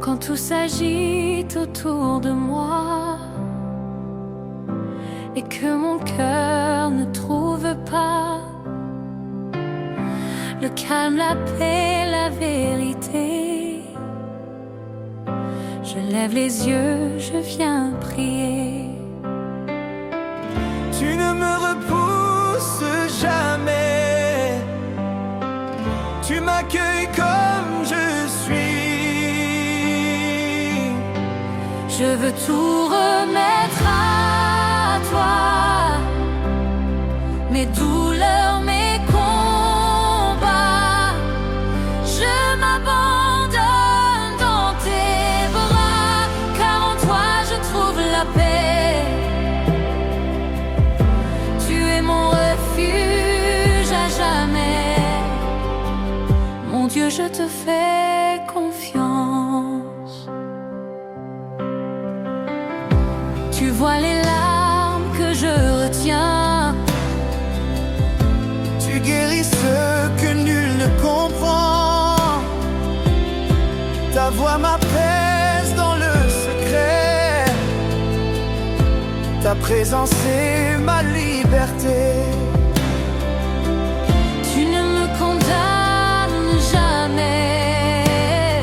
Quand tout s'agite autour de moi et que mon cœur ne trouve pas le calme, la paix, la vérité, je lève les yeux, je viens prier. Tu ne me repousses jamais, tu m'accueilles comme je suis. Je veux tout remettre à toi, mes douleurs, mes combats. Je m'abandonne dans tes bras, car en toi je trouve la paix. Tu es mon refuge à jamais. Mon Dieu, je te fais confiance. Tu vois les larmes que je retiens. Tu guéris ce que nul ne comprend. Ta voix m'apaise dans le secret. Ta présence est ma liberté. Tu ne me condamnes jamais.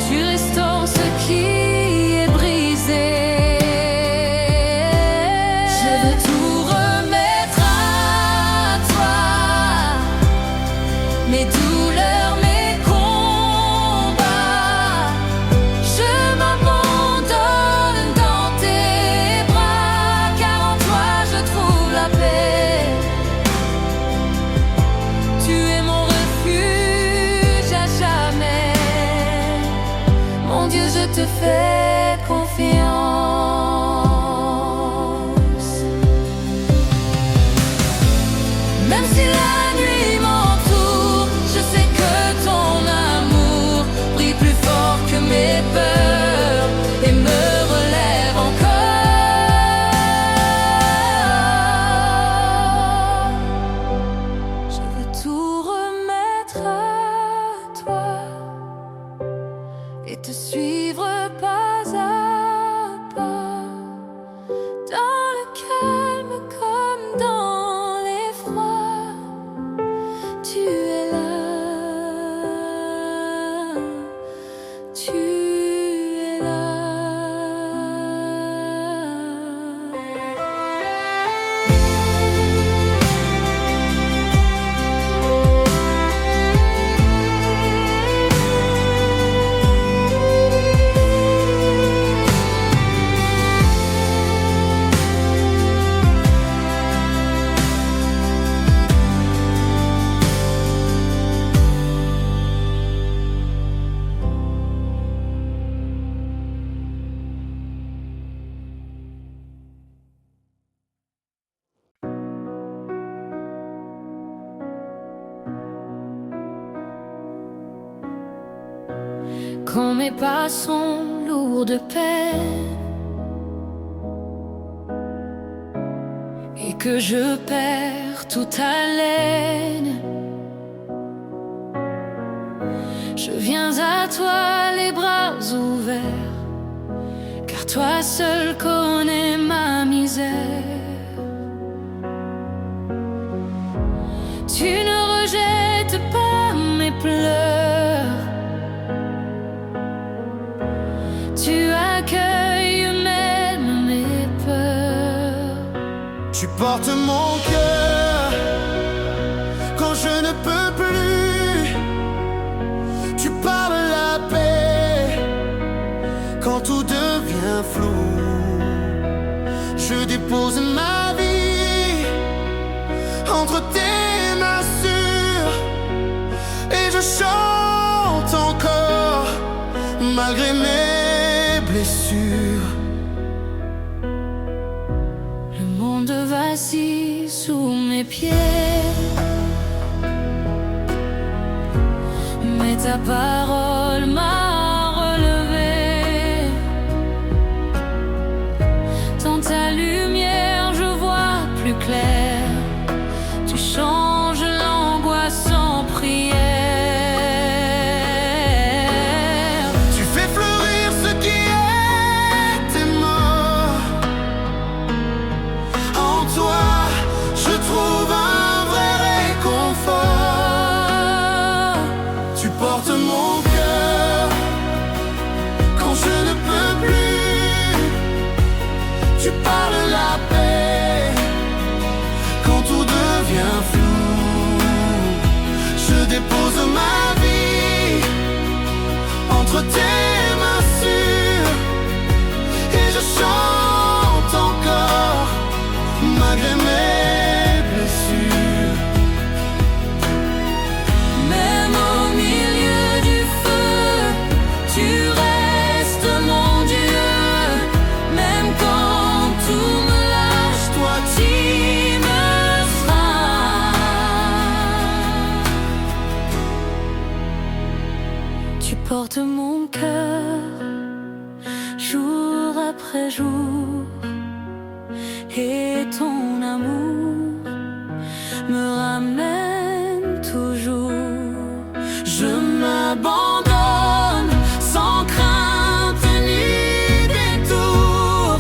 Tu restaures ce qui est brisé. Je veux tout remettre à toi, mes douleurs, mes combats. Je m'abandonne dans tes bras, car en toi je trouve la paix. Tu es mon refuge à jamais. Mon Dieu, je te fais confiance. Même si la nuit m'entoure, je sais que ton amour brille plus fort que mes peurs et me relève encore. Je veux tout remettre à toi et te suivre pas à pas, dans le calme comme dans l'effroi. Tu es là, tu es là. Quand mes pas sont lourds de peine et que je perds toute haleine, je viens à toi les bras ouverts, car toi seul connais ma misère. Tu ne rejettes pas mes pleurs, tu accueilles même mes peurs. Tu portes mon cœur quand je ne peux plus. Tu parles la paix quand tout devient flou. Je dépose ma vie entre tes mains sûres et je chante encore malgré mes blessures. Le monde vacille sous mes pieds, mais ta parole m'a relevé. Dans ta lumière je vois plus clair. Tu changes l'angoisse en prière. Tu fais mes blessures. Même au milieu du feu, tu restes mon Dieu. Même quand tout me lâche, toi tu me seras. Tu portes mon cœur jour après jour, et ton amour me ramène toujours. Je m'abandonne sans crainte ni détour,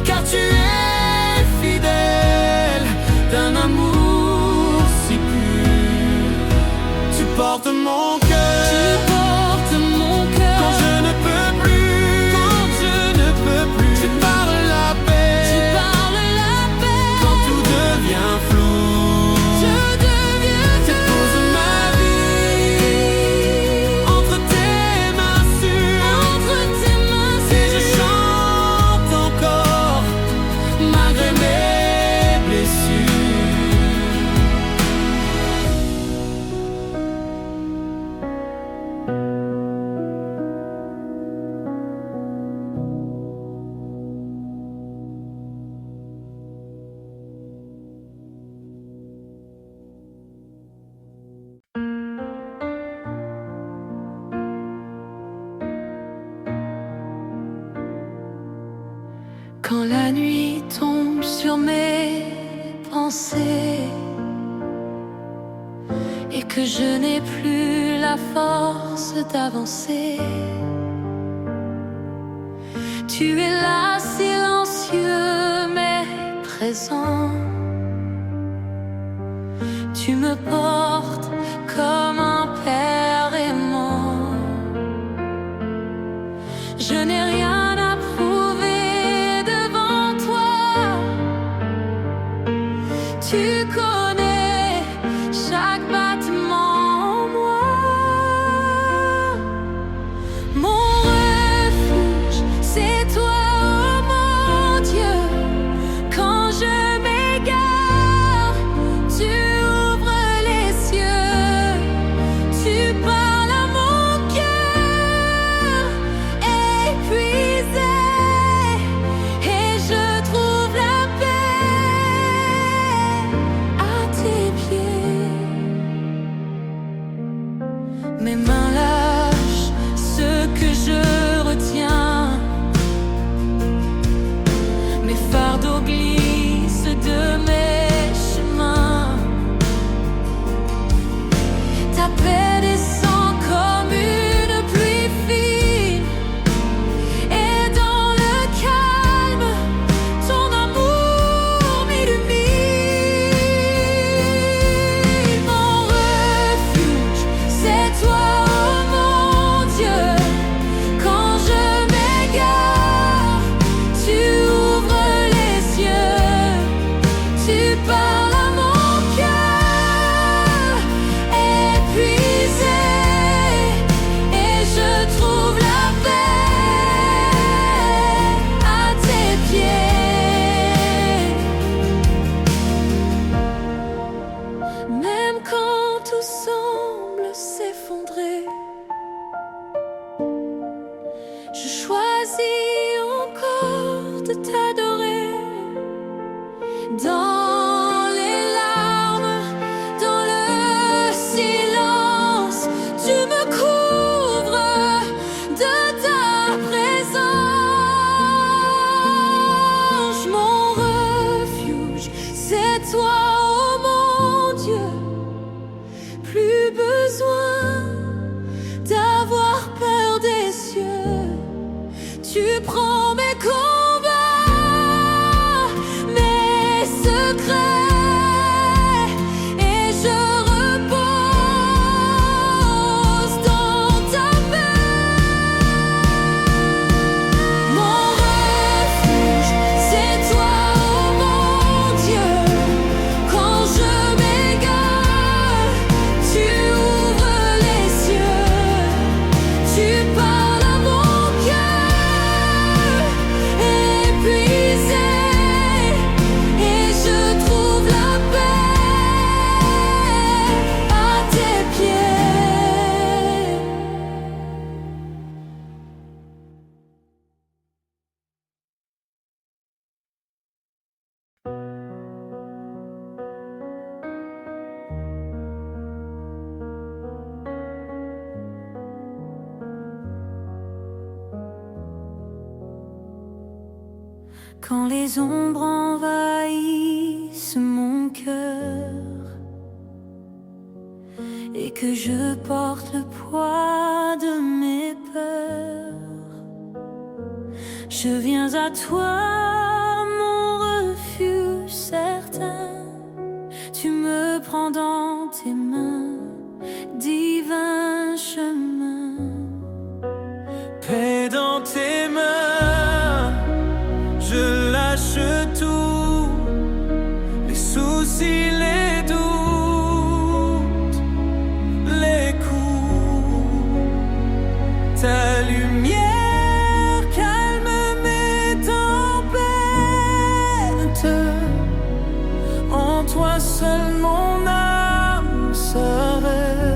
car tu es fidèle d'un amour si pur. Tu portes mon cœur, Tu portes mon cœur quand je ne peux plus, quand je ne peux plus. Tu parles la paix, Tu parles la paix quand tout devient flou. Je deviens Tu poses ma vie entre tes mains sûres, entre tes mains et je chante encore malgré mes blessures. Quand la nuit tombe sur mes pensées et que je n'ai plus la force d'avancer, tu es là silencieux mais présent. Tu me portes comme un père aimant. Je n'ai rien à prouver devant toi. Tu connais chaque battement en moi. Mon refuge, c'est toi, oh mon Dieu. Quand je m'égare, tu ouvres les cieux. Tu parles à mon cœur épuisé, et je trouve la paix à tes pieds. Mes mains lâchent ce que je retiens. Mes fardeaux glissent de mes chemins. Ta paix descend comme une pluie fine, et dans le calme, ton amour m'illumine. Mon refuge, c'est toi, oh mon Dieu. Quand je m'égare, tu ouvres les cieux. Tu parles à mon cœur épuisé, et je trouve la paix à tes pieds. Même quand tout semble s'effondrer, je choisis encore de t'adorer. Dans les larmes, dans le silence, tu me couvres de ta présence. Mon refuge, c'est toi, oh mon Dieu. Plus besoin d'avoir peur des cieux. Tu prends mes combats, mes secrets, et je repose dans ta paix. Mon refuge, c'est toi, oh mon Dieu. Quand les ombres envahissent mon cœur et que je porte le poids de mes peurs, je viens à toi, mon refuge certain. Tu me prends dans tes mains, divin chemin. Paix dans tes mains, je lâche tout, les soucis, les doutes, les coups. Ta lumière calme mes tempêtes. En toi seul mon âme s'arrête.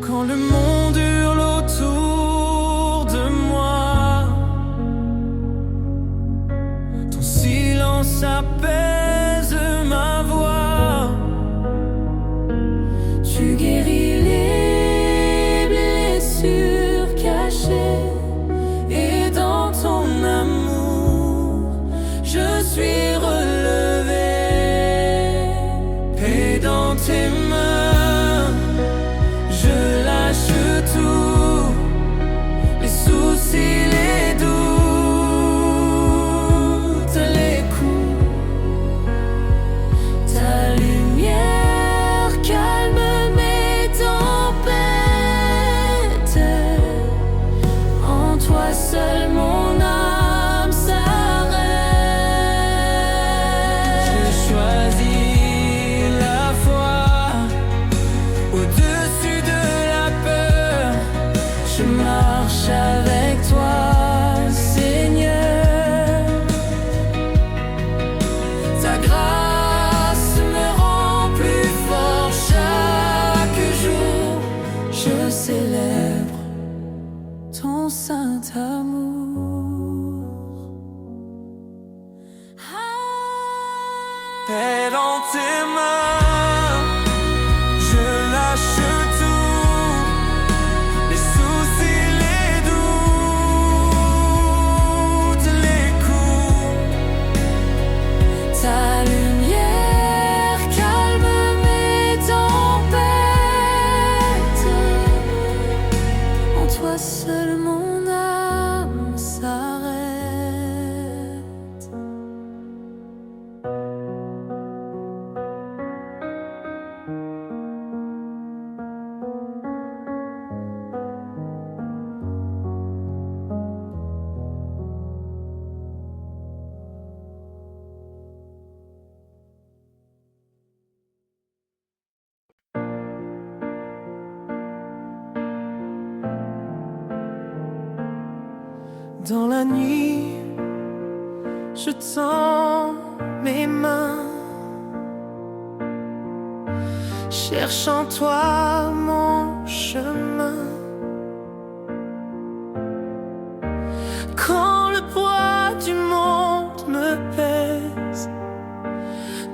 Quand le monde hurle autour de moi, ton silence apaise ma voix. Tu guéris les blessures cachées, et dans ton amour, je suis relevé. Paix dans tes mains, je lâche tout, les soucis, les doutes, les coups. Ta lumière calme mes tempêtes. En toi seul mon âme s'arrête. Je choisis la foi au-dessus de la peur. Je marche avec toi, Seigneur. Ta grâce me rend plus fort chaque jour. Je célèbre ton saint amour. Paix dans tes mains, je lâche tout, les soucis, les doutes, les coups. Ta lumière calme mes tempêtes. En toi seul mon âme s'arrête. Dans la nuit, je tends mes mains, cherche en toi mon chemin. Quand le poids du monde me pèse,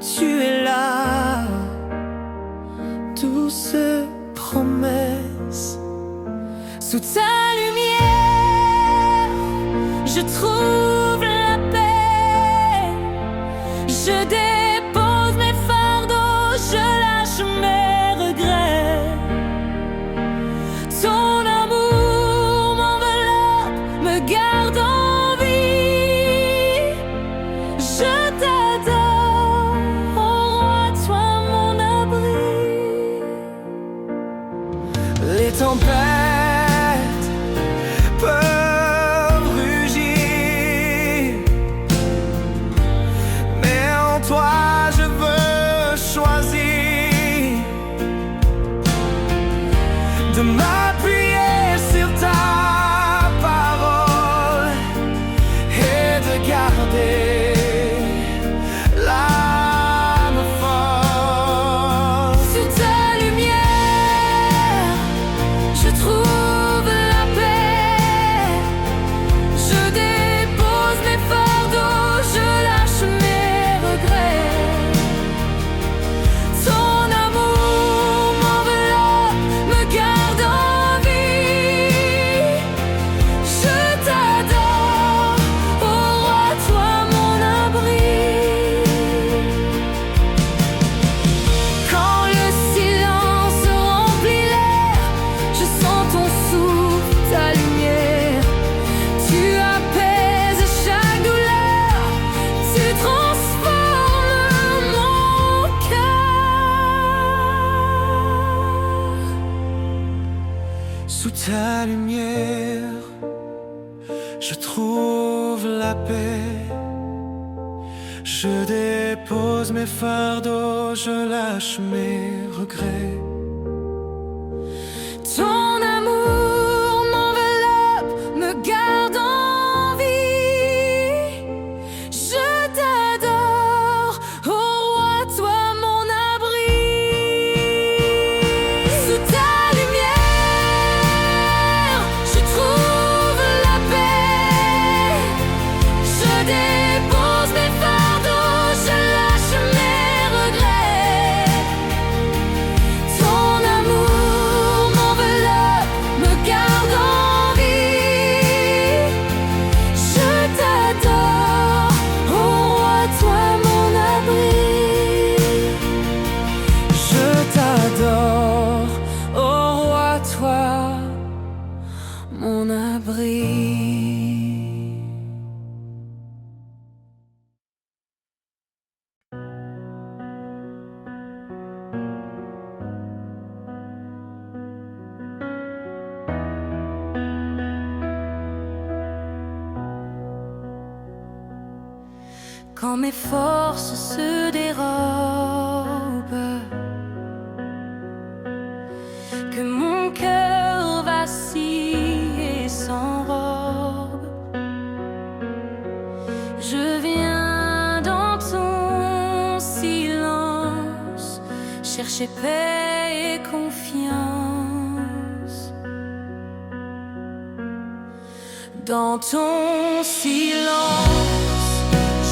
tu es là, douce promesse. Sous ta lumière, je trouve la paix. Je dépose mes fardeaux, je lâche mes regrets. Ton amour m'enveloppe, me garde en vie. Je t'adore, ô roi, toi mon abri. Les tempêtes peuvent rugir, mais en toi ta lumière, je trouve la paix. Je dépose mes fardeaux, je lâche mes regrets. Ton amour m'enveloppe, me garde en vie. Je t'adore, ô roi, toi mon abri. Sous ta lumière, je trouve la paix. Je dépose mes fardeaux, je lâche mes regrets. Ton amour m'enveloppe, me garde en vie. Je t'adore, ô roi, toi mon abri. Je t'adore, Ô roi, toi mon abri. Quand mes forces se dérobent, que mon cœur vacille et s'enrobe, je viens dans ton silence chercher paix et confiance. Dans ton silence,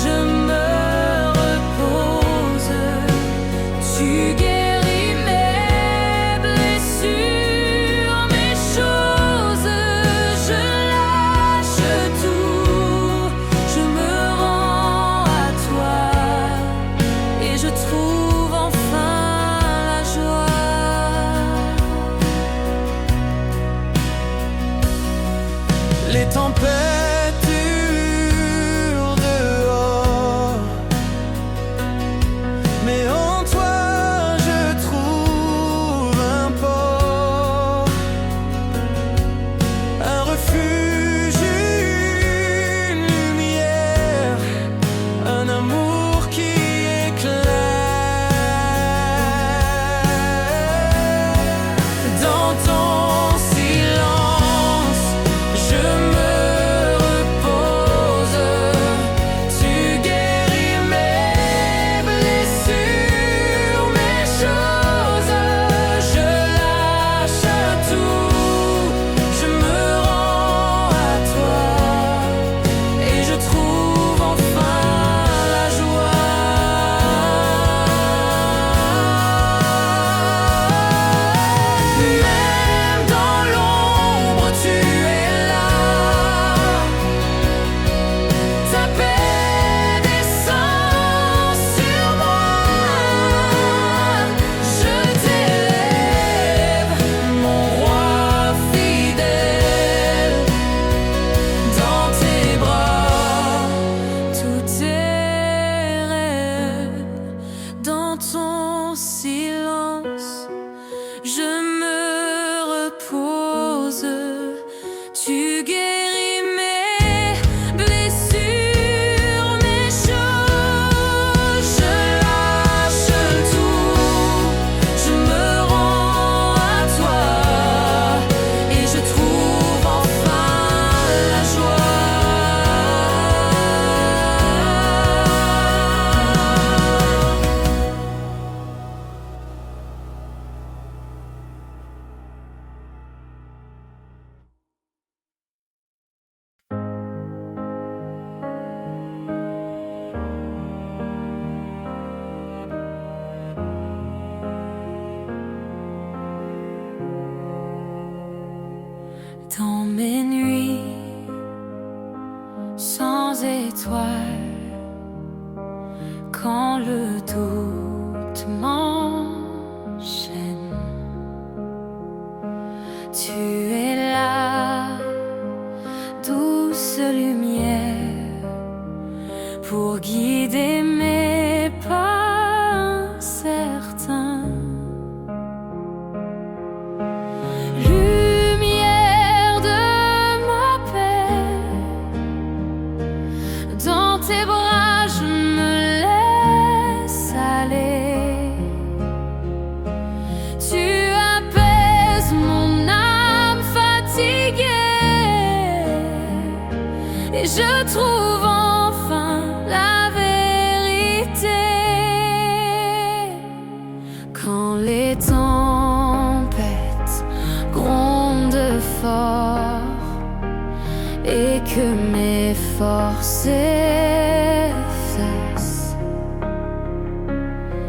je me repose. Tu guéris mes blessures, mes choses. Je lâche tout, je me rends à toi et je trouve enfin la joie. les tempêtes hurlent dehors, mais en toi je trouve un port, un refuge, une lumière, un amour qui éclaire. Dans ton silence, je me repose. Tu guéris mes blessures, mes choses. Je lâche tout, je me rends à toi et je trouve enfin la joie. Même dans l'ombre, tu es là. Ta paix descend sur moi. Je t'élève, mon roi fidèle. Dans tes bras, tout est rêve. Dans ton silence, je me repose. Tu guéris mes blessures, mes choses. Je lâche tout, je me rends à toi et je trouve enfin la joie. Dans mes nuits sans étoiles, quand le doute m'enchaîne, tu es là, douce lumière, pour guider mes pas incertains. Lumière force efface.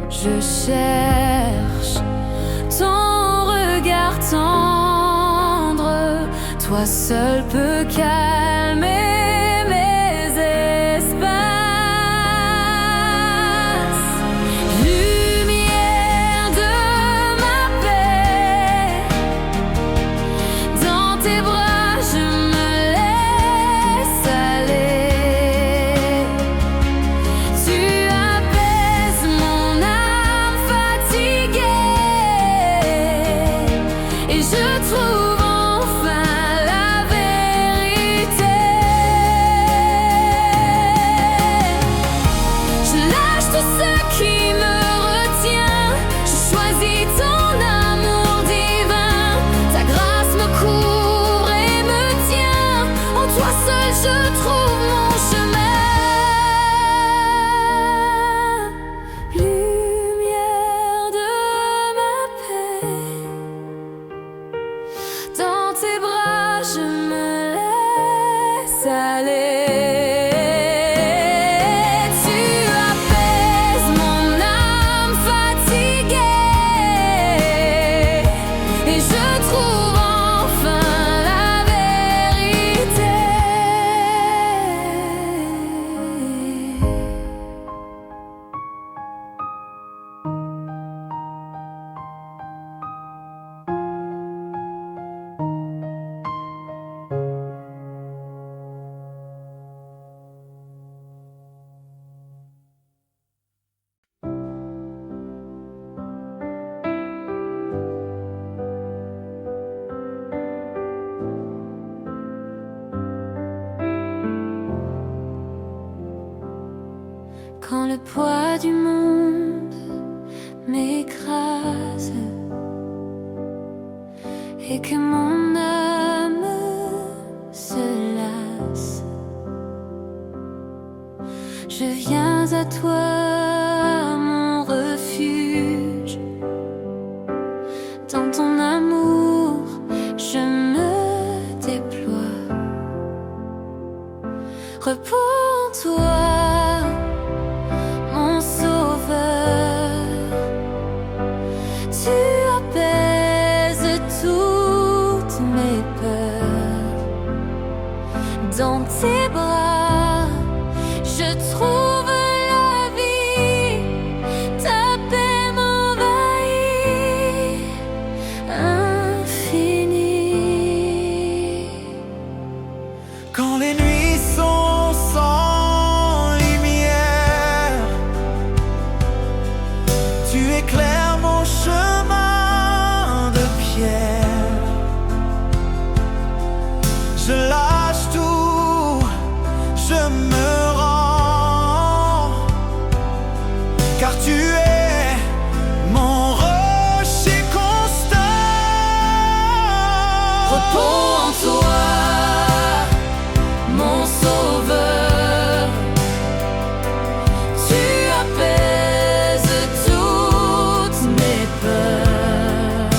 Je cherche ton regard tendre, toi seul peux calmer mes espaces. Lumière de ma paix, dans tes bras je me laisse aller. Tu apaises mon âme fatiguée et je trouve enfin la vérité. Je lâche tout ce qui me retient, je choisis ton amour divin. Ta grâce me couvre et me tient, en toi seul je trouve mon chemin. Lumière de ma paix, dans tes bras je me laisse aller. Tu apaises mon âme fatiguée et je trouve enfin la vérité. Quand le poids du monde m'écrase et que mon âme se lasse, je viens à toi, mon refuge. Dans ton amour, je me déploie. Repos en toi, mon sauveur. Tu apaises toutes mes peurs. Dans tes bras, je trouve la vie. Ta paix m'envahit, infinie. Quand les nuits sont sans lumière, tu éclaires mon chemin de pierre. Je lâche tout, je me rends, car tu es mon rocher constant. Repos en toi, mon sauveur. Tu apaises toutes mes peurs.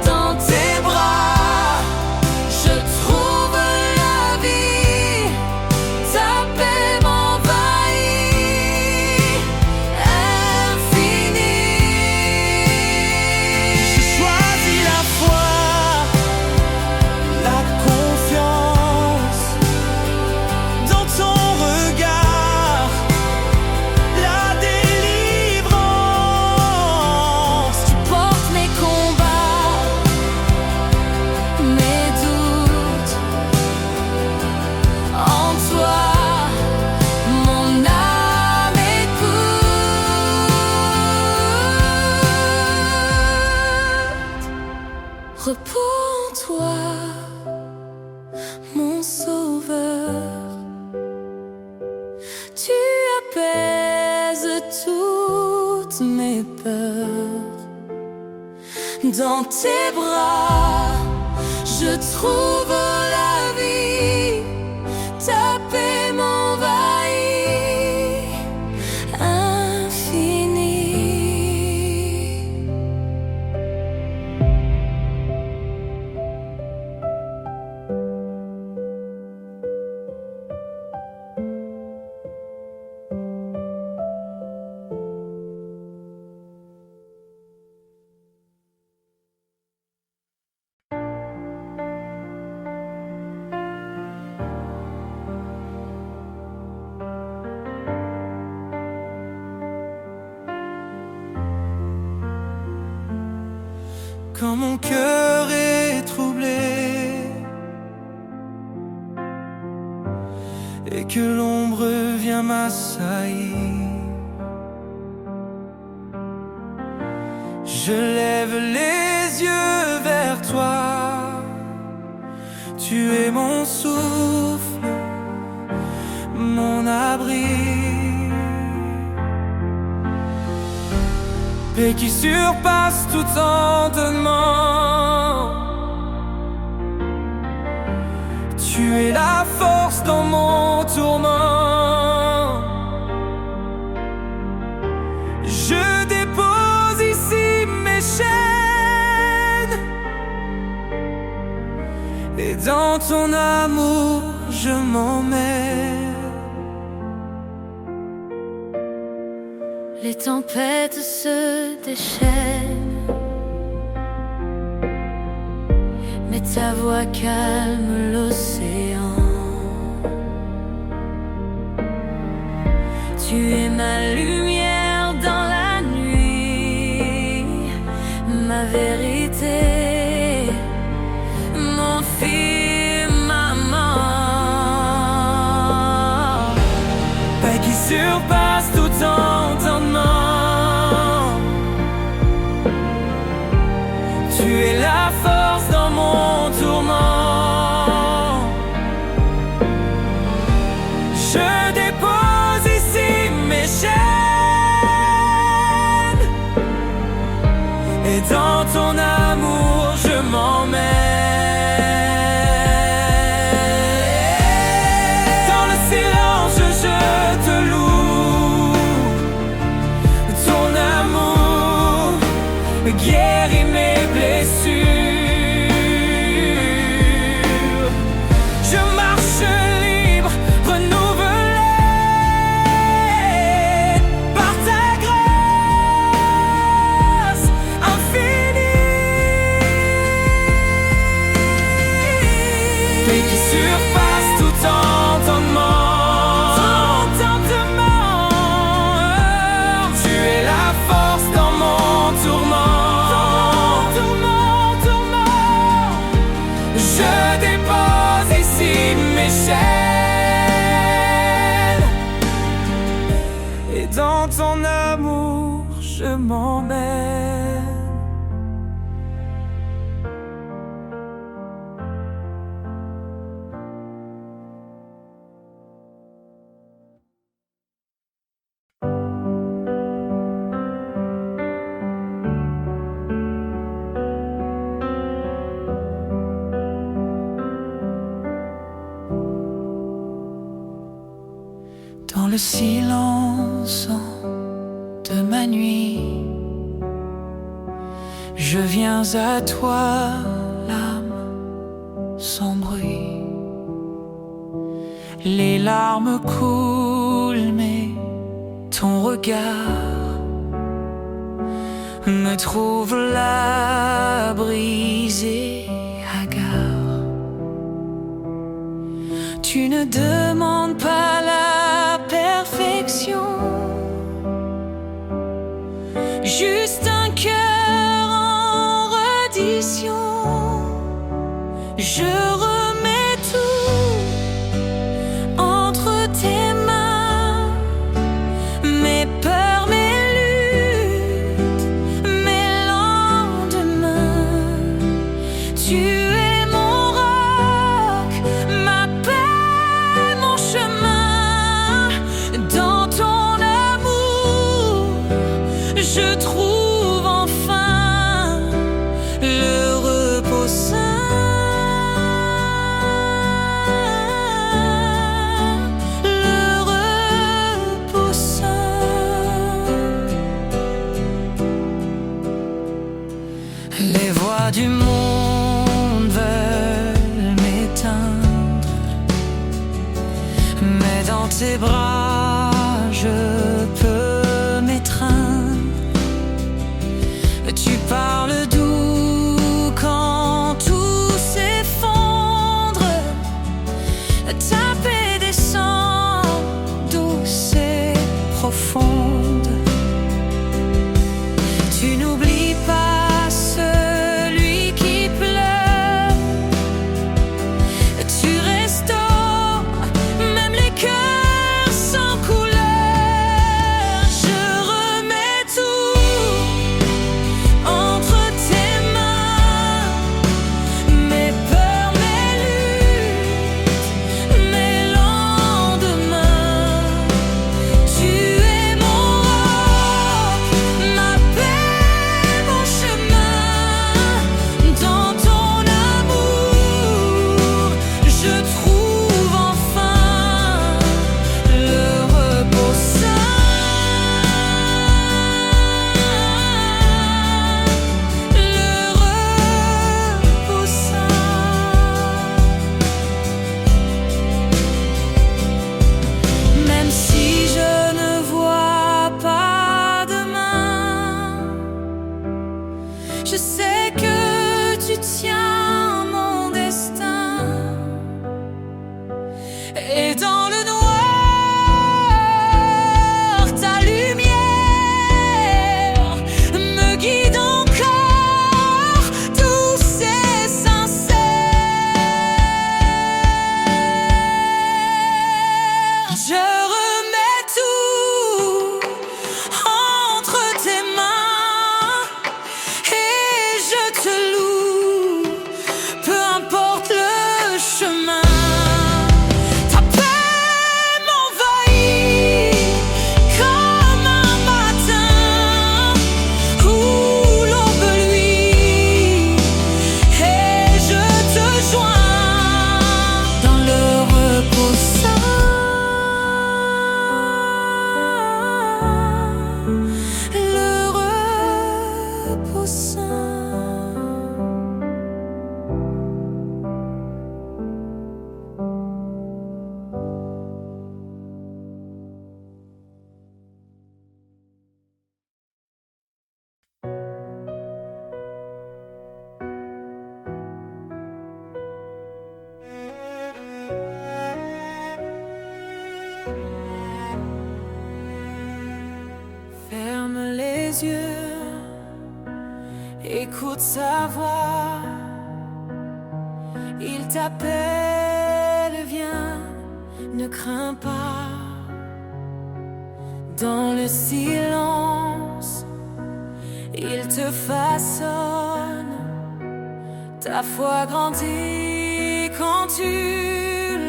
Dans tes bras, je trouve la vie. Ta paix m'envahit, infinie. J'ai choisi la foi, la confiance dans ton regard, la délivrance. Tu portes mes combats, mes doutes. En toi, mon âme écoute. Repos en toi, mon sauveur. Tu apaises toutes mes peurs. Dans tes bras, je trouve la vie. Ta paix m'envahit, infinie. quand mon cœur est troublé et que l'ombre vient m'assaillir. Je lève les yeux vers toi, tu es mon souffle, mon abri. Paix qui surpasse tout entendement, tu es la force dans mon tourment. Je dépose ici mes chaînes et dans ton amour je m'emmène. Les tempêtes se déchaînent, mais ta voix calme l'océan. Tu es ma lumière dans la nuit, ma vérité, mon firmament. Paix qui surpasse tout entendement, tu es la force dans mon tourment. Je dépose ici mes chaînes et dans ton amour je m'emmène. Dans le silence je te loue, ton amour guérit mes blessures. Je marche libre, renouvelé par ta grâce infinie. Paix qui surpasse tout entendement, tu es la force dans mon tourment. Je dépose ici mes chaînes et dans ton amour je m'emmène. Dans le silence de ma nuit, je viens à toi, l'âme sans bruit. Les larmes coulent, mais ton regard me trouve là, brisé, hagard. Tu ne demandes pas la perfection, juste un cœur en reddition. Je remets tout entre tes mains, mes peurs, mes luttes, mes lendemains. Tu es mon roc, ma paix, mon chemin. Dans ton amour, je trouve enfin le repos sain. Les voix du monde veulent m'éteindre, mais dans tes bras je peux m'étreindre. Tu parles doux quand tout s'effondre, ta paix descend douce et profonde. Tu n'oublies pas celui Je sais que tu tiens mon destin. Et dans le noir, ta lumière me guide encore, douce et sincère. Je remets tout entre tes mains et je te loue, peu importe le chemin. Ta paix m'envahit comme un matin où l'aube luit, et je te joins dans le repos sain, le repos sain. Ferme les yeux, écoute sa voix. Il t'appelle, viens, ne crains pas. Dans le silence, il te façonne. Ta foi grandit quand tu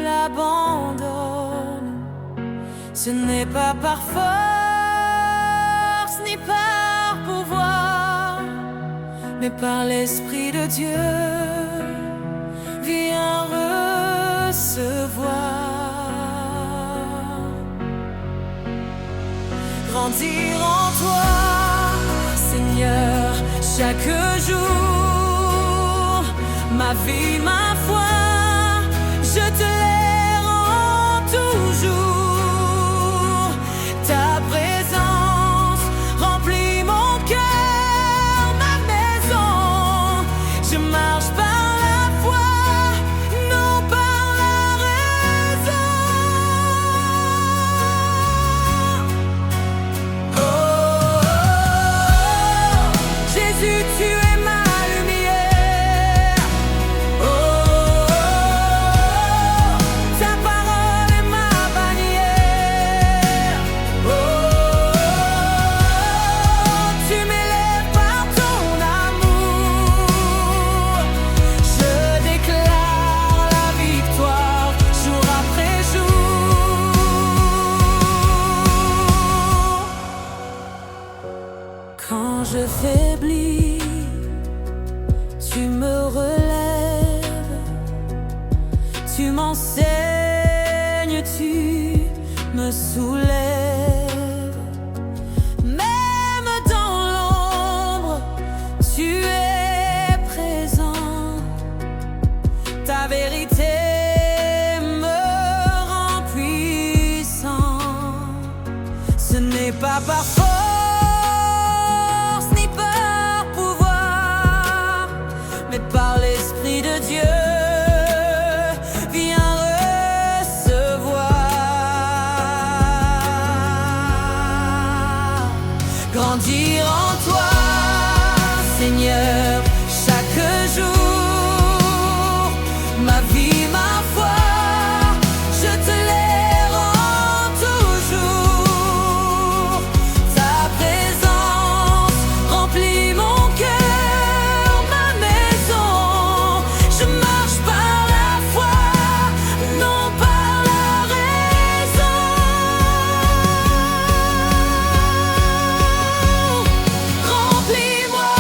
l'abandonnes. Ce n'est pas par force ni par pouvoir, mais par l'Esprit de Dieu. Viens recevoir. Grandir en toi, Seigneur, chaque jour. Ma vie, ma foi, je te les rends toujours. Ta présence remplit mon cœur, ma maison. Je marche par la foi, non par la raison. Oh, oh, oh. Jésus, tu es ma lumière. Oh, oh, oh. Ta parole est ma bannière. Oh, oh, oh. Tu m'élèves par ton amour. Je déclare la victoire jour après jour. Quand je faiblis, tu me relèves. Tu m'enseignes, tu me soulèves. Même dans l'ombre, tu es présent. Ta vérité me rend puissant. Ce n'est pas par force ni par pouvoir, mais par l'Esprit de Dieu. Viens recevoir. Grandir en toi, Seigneur, chaque jour. Ma vie, ma foi, je te les rends toujours. Ta présence remplit mon cœur, ma maison. Je marche par la foi, non par la raison. Remplis-moi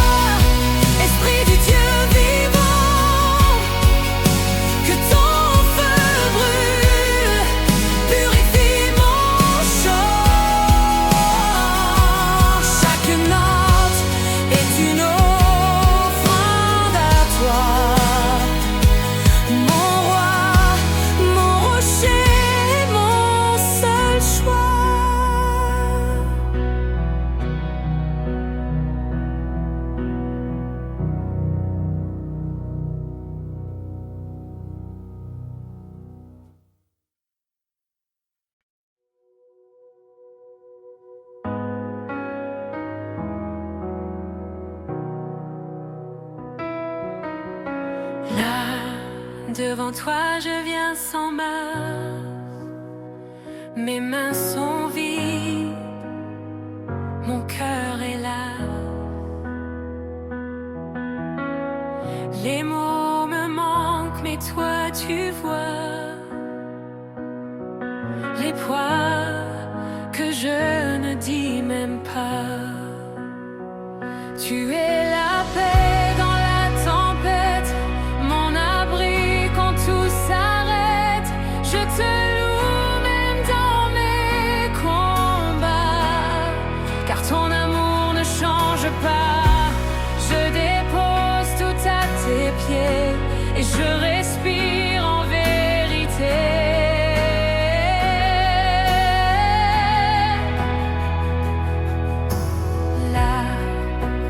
Devant toi je viens sans main, mes mains sont vides, mon cœur est là. Les mots me manquent, mais toi tu vois les poids que je ne dis même pas. Tu es la paix dans la tempête, mon abri quand tout s'arrête. Je te loue même dans mes combats, car ton amour ne change pas. Je dépose tout à tes pieds et je respire en vérité. Là,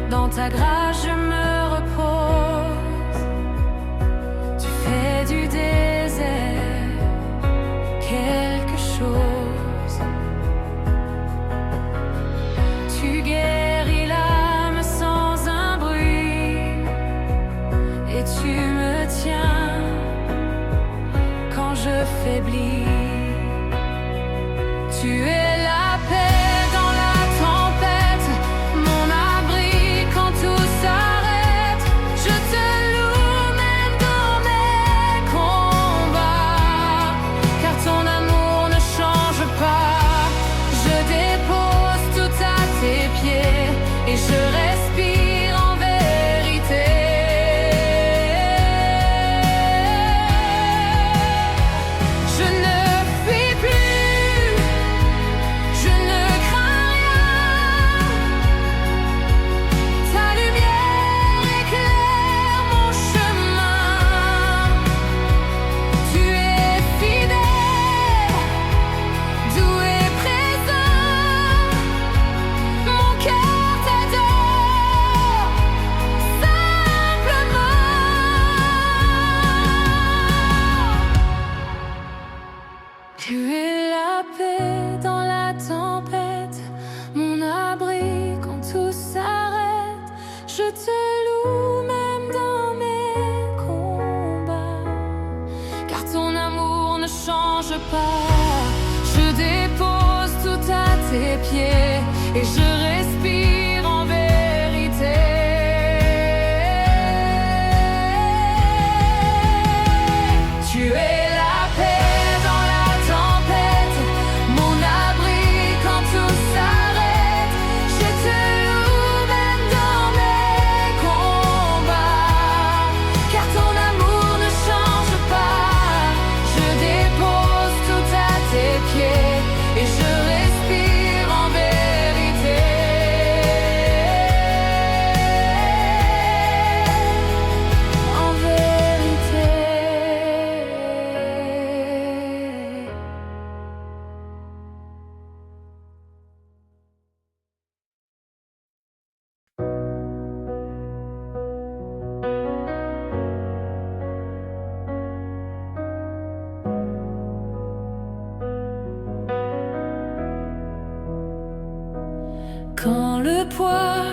dans ta grâce je me repose. Tu fais du désert quelque chose. Tu guéris l'âme sans un bruit et tu me tiens quand je faiblis. Tu es la paix dans la tempête, mon abri quand tout s'arrête. Je te loue même dans mes combats, car ton amour ne change pas. Je dépose tout à tes pieds et je respire en vérité. Je ne fuis plus, je ne crains rien. Ta lumière éclaire mon chemin. Tu es fidèle, doux et présent. Mon cœur t'adore simplement. Tu es la paix dans la tempête, mon abri quand tout s'arrête. Je te loue même dans mes combats, car ton amour ne change pas. Je dépose tout à tes pieds et je respire en vérité. Tu es la paix dans la tempête, mon abri quand tout s'arrête. Je te loue même dans mes combats, car ton amour ne change pas. Je dépose tout à tes pieds et je respire en vérité. En vérité. Quand le poids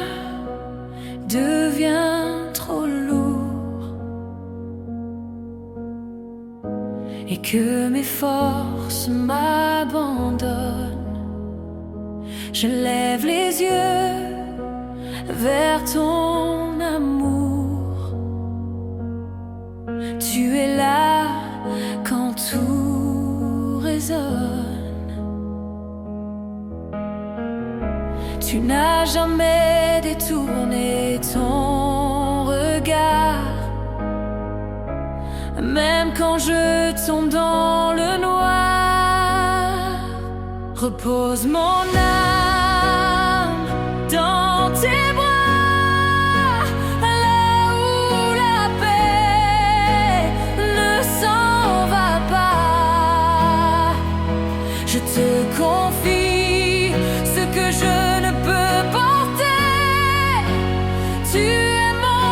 devient trop lourd et que mes forces m'abandonnent, je lève les yeux vers ton amour. Tu es là quand tout résonne. Tu n'as jamais détourné ton regard, même quand je tombe dans le noir. Repose mon âme dans tes bras, là où la paix ne s'en va pas. Je te confie ce que je ne peux porter. Tu es mon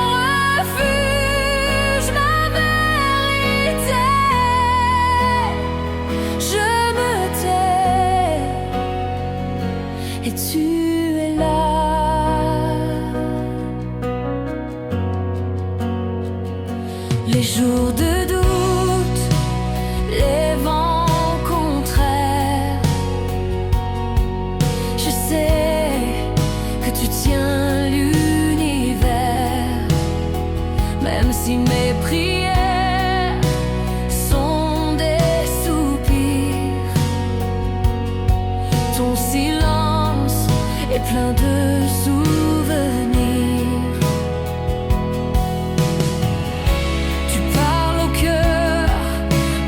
refuge, ma vérité. Je me tais que tu tiens l'univers, même si mes prières sont des soupirs. Ton silence est plein de souvenirs. Tu parles au cœur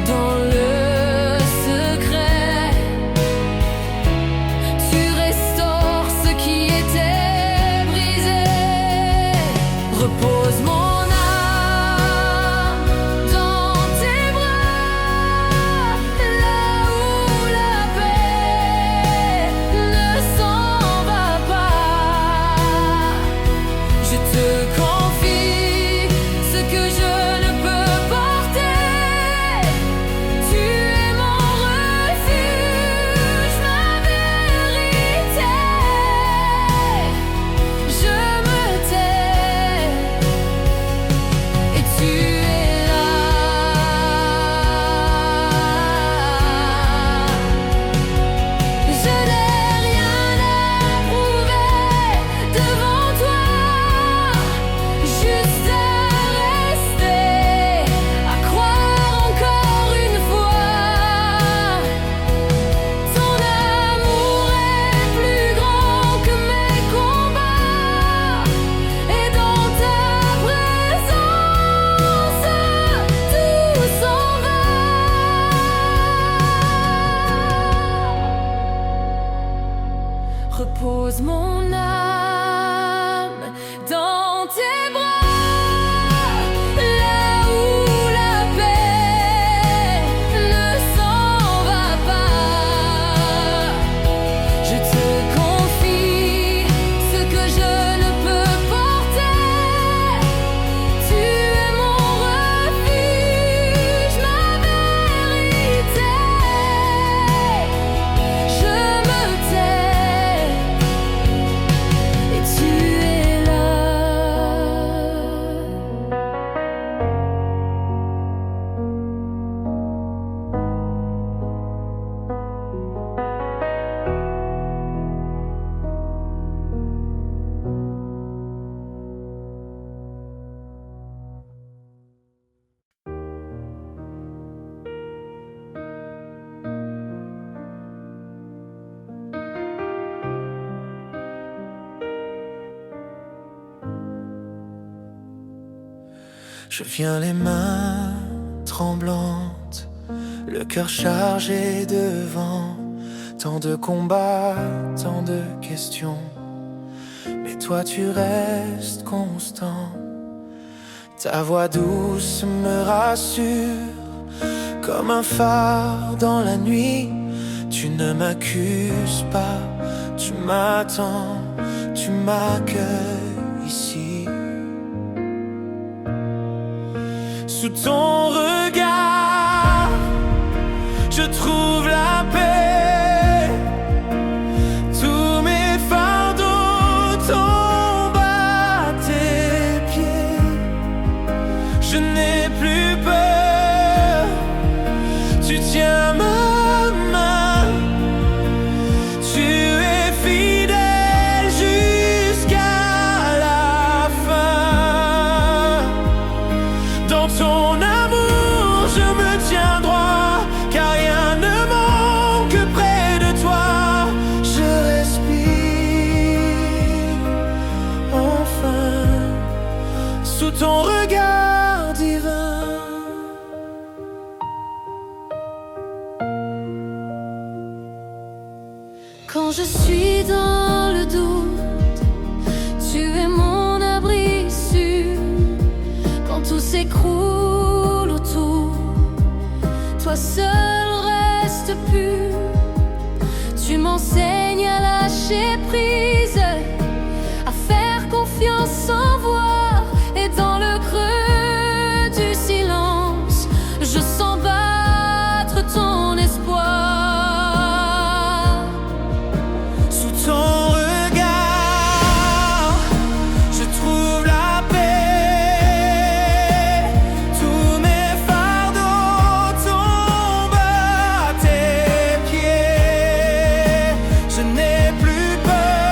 dans le secret. Tu restaures ce qui était brisé. Repose mon âme dans tes bras, là où la paix ne s'en va pas. Je te confie ce que je ne peux porter. Tu es mon refuge, ma vérité. Je me tais et tu es là. Je n'ai rien à prouver devant toi, juste à rester, à croire encore une fois. Ton amour est plus grand que mes combats, et dans ta présence, tout s'en va. Repose mon âme dans tes bras, là où la paix ne s'en va pas. Je te confie ce que je ne peux porter. Tu es mon refuge, ma vérité. Je me tais et tu es là. Je viens les mains tremblantes, le cœur chargé de vent. Tant de combats, tant de questions, mais toi tu restes constant. Ta voix douce me rassure, comme un phare dans la nuit. Tu ne m'accuses pas, tu m'attends, tu m'accueilles ici. Sous ton regard, je trouve la paix. Tous mes fardeaux tombent à tes pieds. Je n'ai plus peur, tu tiens ma main. Tu es fidèle jusqu'à la fin. Dans ton amour, je me tiens droit, car rien ne manque près de toi. Je respire enfin sous ton regard divin. Quand je suis dans le doute, tu es mon abri sûr. Quand tout s'écroule autour, toi seul reste pur. Tu m'enseignes à lâcher prise, à faire confiance sans voir. Et dans le creux du silence, je sens battre ton espoir. Sous ton regard, je trouve la paix. Tous mes fardeaux tombent à tes pieds. Je n'ai plus peur.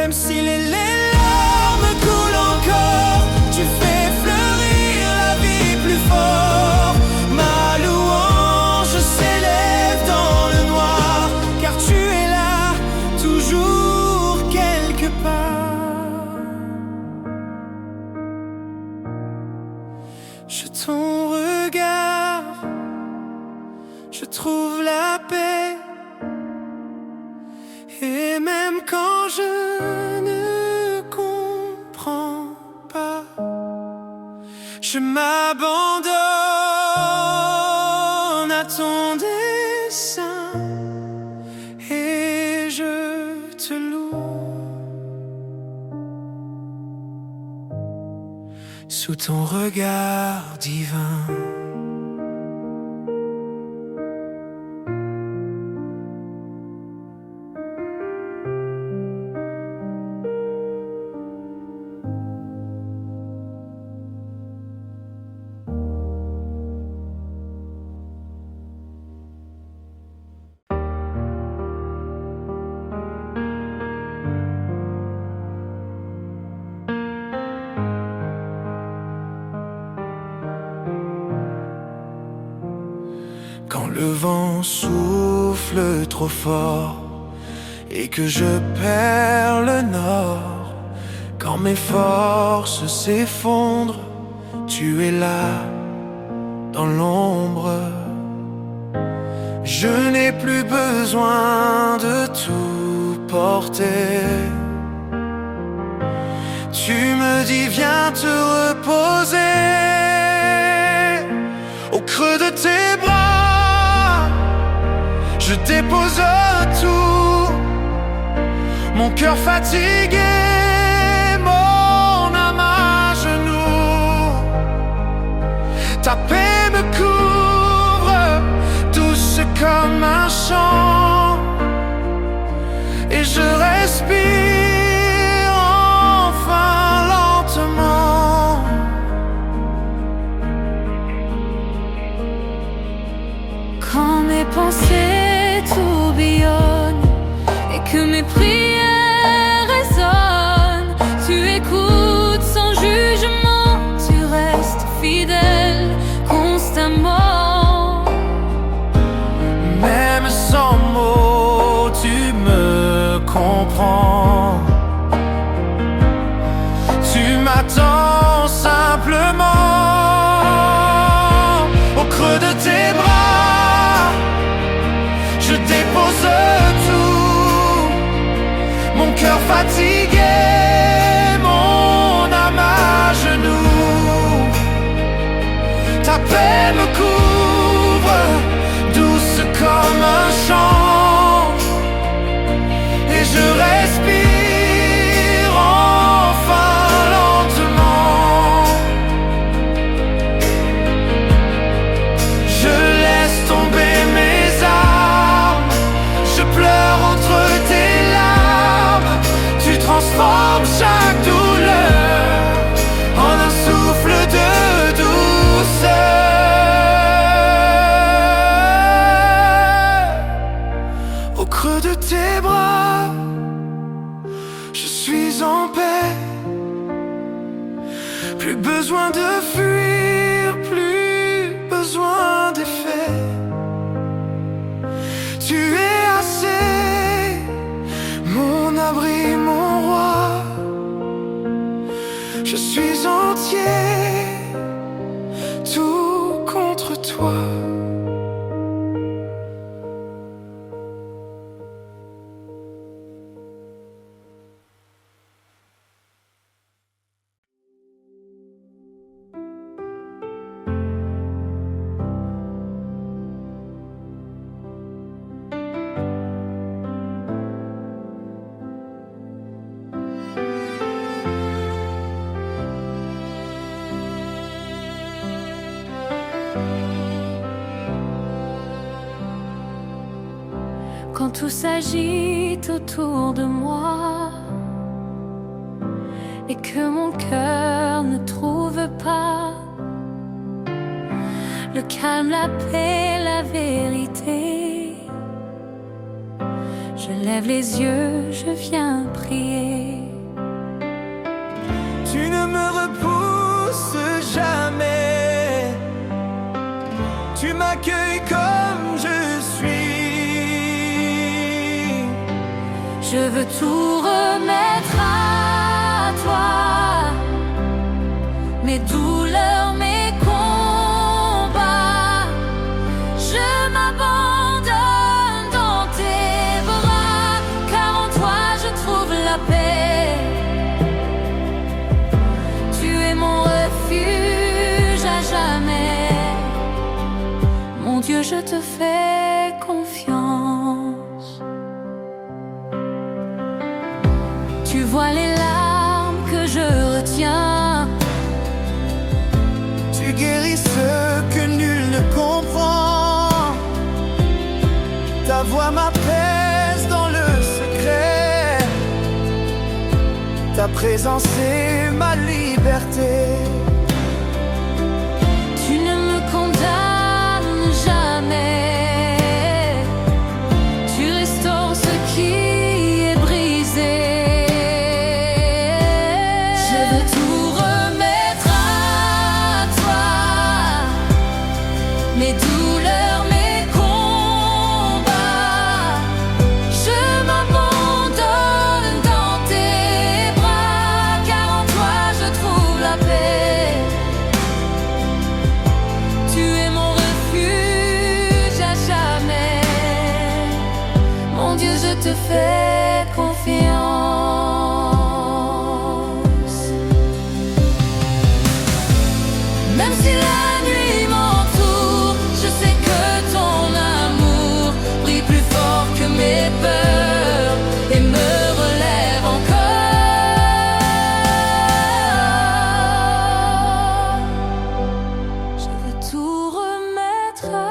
Même si les larmes coulent encore, tu fais fleurir la vie plus fort. Ma louange s'élève dans le noir, car tu es là, toujours quelque part. Je ton regard, je trouve la paix. Et même quand je ne comprends pas, je m'abandonne à ton dessein et je te loue. Sous ton regard divin, quand le vent souffle trop fort et que je perds le nord, quand mes forces s'effondrent, tu es là dans l'ombre. Je n'ai plus besoin de tout porter. Tu me dis viens te reposer au creux de tes bras. Je dépose tout, mon cœur fatigué, mon âme à genoux. Ta paix me couvre, douce comme un chant, et je respire enfin lentement. Quand mes pensées tourbillonnent et que mes prières résonnent, tu écoutes sans jugement, tu restes fidèle constamment. Même sans mots, tu me comprends. Tu m'attends simplement au creux de tes bras. Je dépose tout, mon cœur fatigué, mon âme à genoux. Ta paix me couvre, douce comme un chant, et je respire enfin lentement. Je laisse tomber mes armes, je pleure entre tes larmes. Tu transformes chaque douleur en un souffle de douceur. Au creux de tes bras, je suis en paix. Plus besoin de fuir, plus besoin d'effet. Tu es assez, mon abri, mon roi. Je suis entier, tout contre toi. Quand tout s'agite autour de moi et que mon cœur ne trouve pas le calme, la paix, la vérité, Je lève les yeux, je viens prier. Tu ne me repousses jamais. Tu m'accueilles comme je suis. Je veux tout remettre à toi. Mes douleurs, mes combats. Je m'abandonne dans tes bras, car en toi je trouve la paix. Tu es mon refuge à jamais. Mon Dieu, je te fais confiance. Tu vois les larmes que je retiens. Tu guéris ce que nul ne comprend. Ta voix m'apaise dans le secret. Ta présence est ma liberté. Tu ne me condamnes jamais. Tu restaures ce qui est brisé. Je veux tout remettre à toi. Mes douleurs, mes combats. Je m'abandonne dans tes bras, car en toi je trouve la paix. Tu es mon refuge à jamais. Mon Dieu, je te fais confiance. Même si la nuit m'entoure, je sais que ton amour brille plus fort que mes peurs et me relève encore. Je veux tout remettre à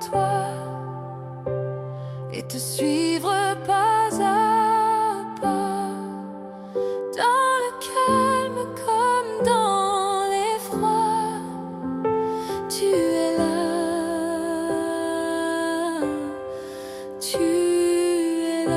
toi et te suivre pas à pas, dans le calme comme dans l'effroi. Tu es là, tu es là.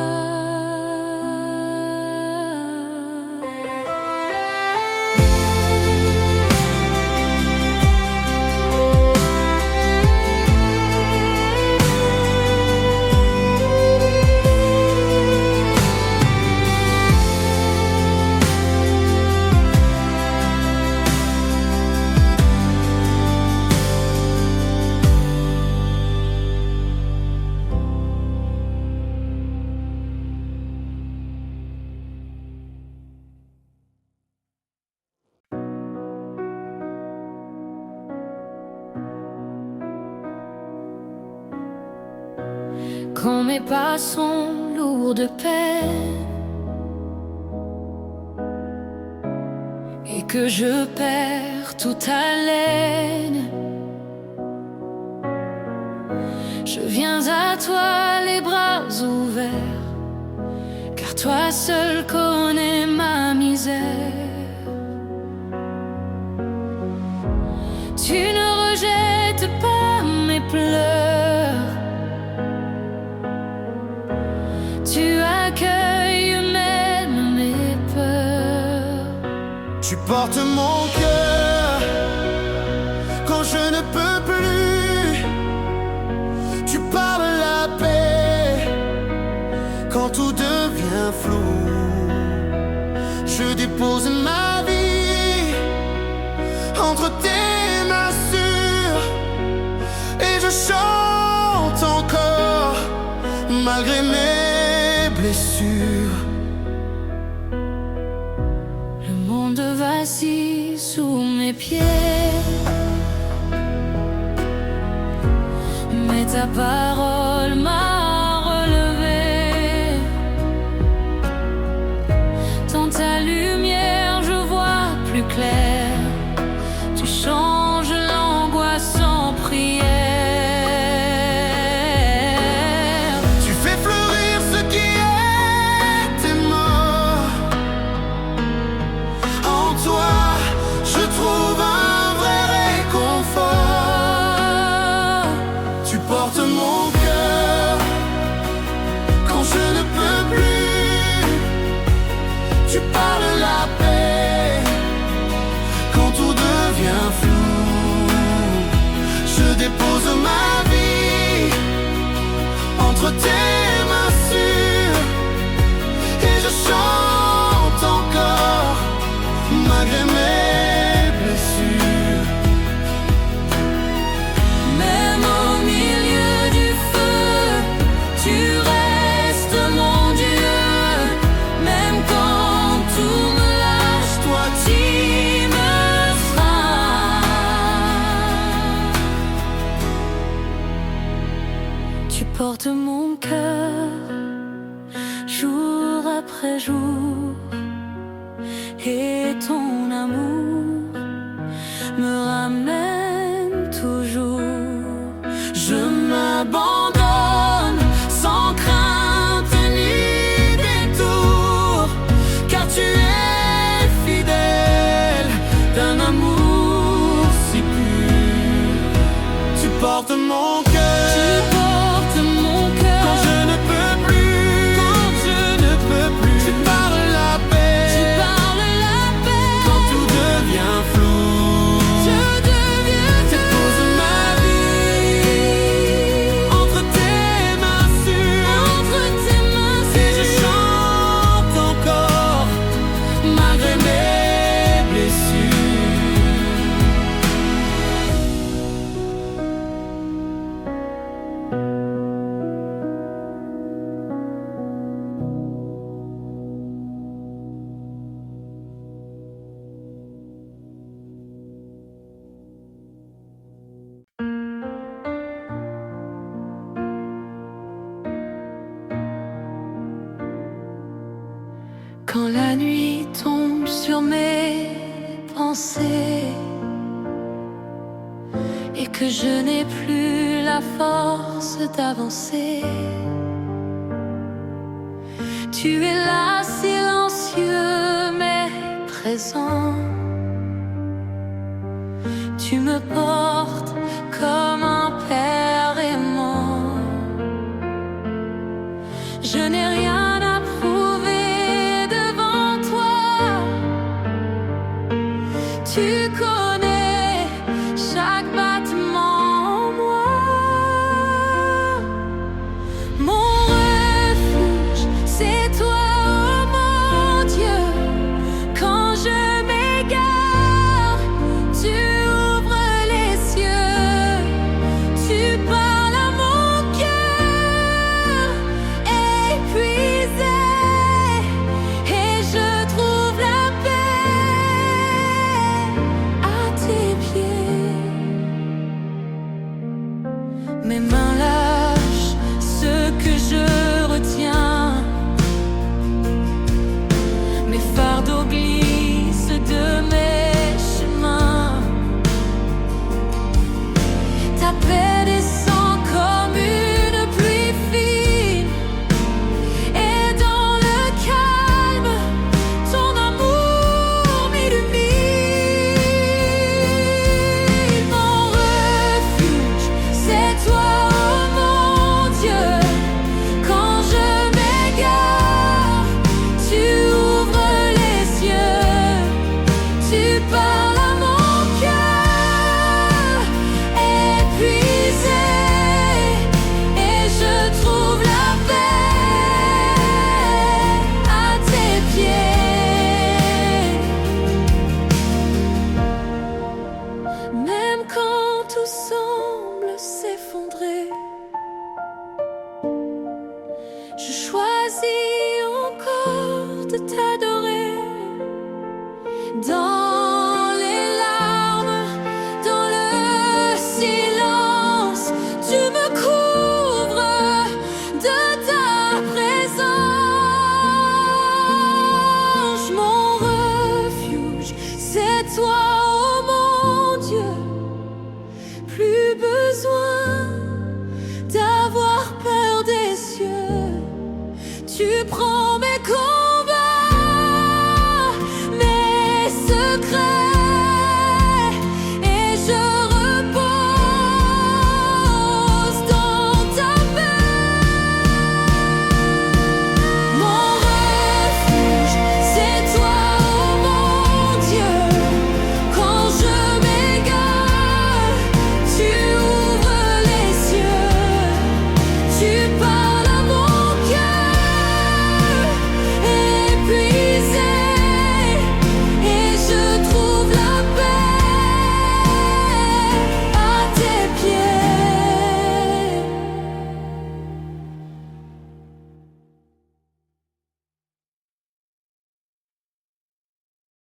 Quand mes pas sont lourds de peine et que je perds toute haleine, je viens à toi les bras ouverts, car toi seul connais ma misère. Tu ne rejettes pas mes pleurs. Tu accueilles même mes peurs. Tu portes mon cœur quand je ne peux plus. Tu parles la paix quand tout devient flou. Je dépose ma vie entre tes mains sûres et je chante encore malgré mes blessures. Le monde vacille sous mes pieds, mais ta parole m'a relevé. Dans ta lumière je vois plus clair. Tu changes l'angoisse en prière. Tu fais fleurir ce qui était mort. En toi, je trouve un vrai réconfort. Tu portes mon cœur portes mon cœur jour après jour, et ton amour me ramène toujours. Je m'abandonne sans crainte ni détour, car tu es fidèle d'un amour si pur. Tu portes mon cœur, Tu portes mon cœur quand je ne peux plus, quand je ne peux plus. Tu parles la paix, tu parles la paix quand tout devient flou. je deviens Dépose ma vie entre tes mains sûres, entre tes mains et je chante encore malgré mes blessures. Quand la nuit tombe sur mes pensées et que je n'ai plus la force d'avancer, tu es là silencieux mais présent. Tu me portes comme un père aimant. Je n'ai rien à prouver devant toi. Tu connais chaque battement en moi. Mon refuge, c'est toi, oh mon Dieu. Quand je m'égare, tu ouvres les cieux. Tu parles à mon cœur épuisé, et je trouve la paix à tes pieds. Mes mains lâchent ce que je retiens. Mes fardeaux glissent de mes chemins. Ta paix descend comme une pluie fine, et dans le calme, ton amour m'illumine. Mon refuge, c'est toi, oh mon Dieu. Quand je m'égare, tu ouvres les cieux. Tu parles à mon cœur épuisé, et je trouve la paix à tes pieds. Même quand tout semble s'effondrer, je choisis encore de t'adorer. Dans les larmes, dans le silence, tu me couvres de ta présence. Mon refuge, c'est toi, oh mon Dieu. Plus besoin d'avoir peur des cieux. Tu prends